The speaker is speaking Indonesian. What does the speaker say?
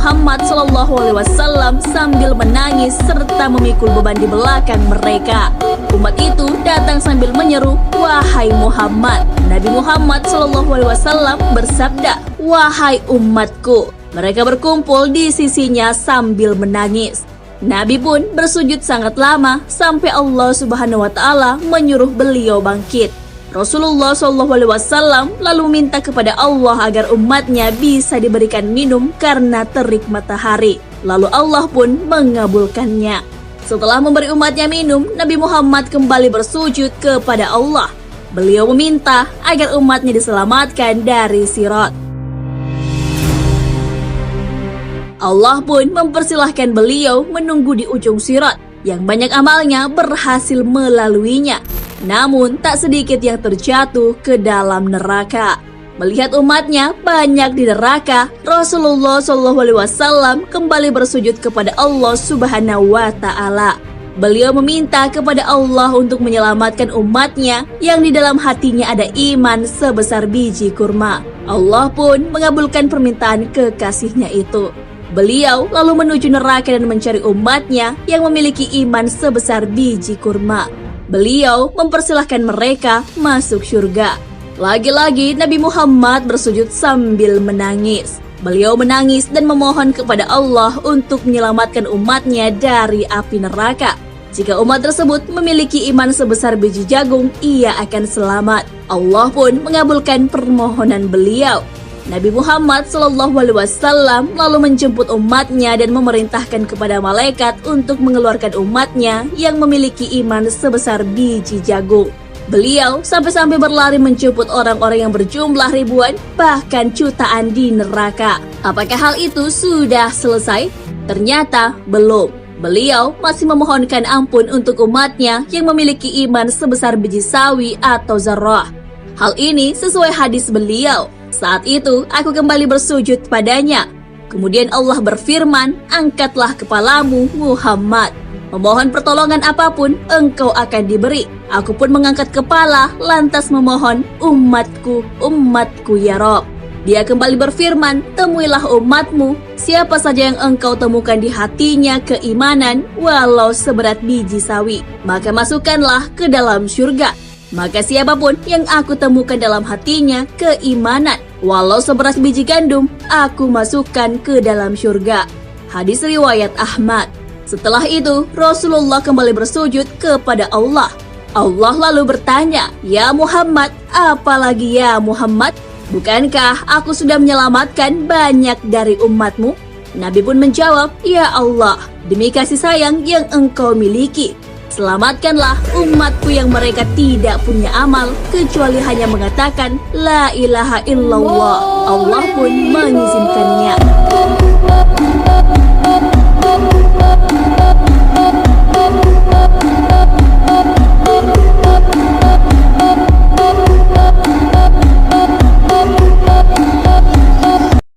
Muhammad SAW sambil menangis serta memikul beban di belakang mereka. Umat itu datang sambil menyeru, "Wahai Muhammad." Nabi Muhammad SAW bersabda, "Wahai umatku." Mereka berkumpul di sisinya sambil menangis. Nabi pun bersujud sangat lama sampai Allah Subhanahu wa Ta'ala menyuruh beliau bangkit. Rasulullah SAW lalu minta kepada Allah agar umatnya bisa diberikan minum karena terik matahari. Lalu Allah pun mengabulkannya. Setelah memberi umatnya minum, Nabi Muhammad kembali bersujud kepada Allah. Beliau meminta agar umatnya diselamatkan dari Sirat. Allah pun mempersilahkan beliau menunggu di ujung Sirat yang banyak amalnya berhasil melaluinya. Namun tak sedikit yang terjatuh ke dalam neraka. Melihat umatnya banyak di neraka, Rasulullah SAW kembali bersujud kepada Allah Subhanahu wa Ta'ala. Beliau meminta kepada Allah untuk menyelamatkan umatnya yang di dalam hatinya ada iman sebesar biji kurma. Allah pun mengabulkan permintaan kekasihnya itu. Beliau lalu menuju neraka dan mencari umatnya yang memiliki iman sebesar biji kurma. Beliau mempersilahkan mereka masuk surga. Lagi-lagi Nabi Muhammad bersujud sambil menangis. Beliau menangis dan memohon kepada Allah untuk menyelamatkan umatnya dari api neraka. Jika umat tersebut memiliki iman sebesar biji jagung, ia akan selamat. Allah pun mengabulkan permohonan beliau. Nabi Muhammad SAW lalu menjemput umatnya dan memerintahkan kepada malaikat untuk mengeluarkan umatnya yang memiliki iman sebesar biji jagung. Beliau sampai-sampai berlari menjemput orang-orang yang berjumlah ribuan, bahkan jutaan di neraka. Apakah hal itu sudah selesai? Ternyata belum. Beliau masih memohonkan ampun untuk umatnya yang memiliki iman sebesar biji sawi atau zarrah. Hal ini sesuai hadis beliau. Saat itu aku kembali bersujud padanya. Kemudian Allah berfirman, "Angkatlah kepalamu Muhammad. Memohon pertolongan apapun engkau akan diberi." Aku pun mengangkat kepala lantas memohon, "Umatku, umatku ya Rob." Dia kembali berfirman, "Temuilah umatmu, siapa saja yang engkau temukan di hatinya keimanan walau seberat biji sawi, maka masukkanlah ke dalam surga. Maka siapapun yang aku temukan dalam hatinya keimanan walau seberat biji gandum, aku masukkan ke dalam surga." Hadis riwayat Ahmad. Setelah itu Rasulullah kembali bersujud kepada Allah. Allah lalu bertanya, "Ya Muhammad, apalagi ya Muhammad? Bukankah aku sudah menyelamatkan banyak dari umatmu?" Nabi pun menjawab, "Ya Allah, demi kasih sayang yang engkau miliki, selamatkanlah umatku yang mereka tidak punya amal kecuali hanya mengatakan la ilaha illallah." Allah pun mengizinkannya.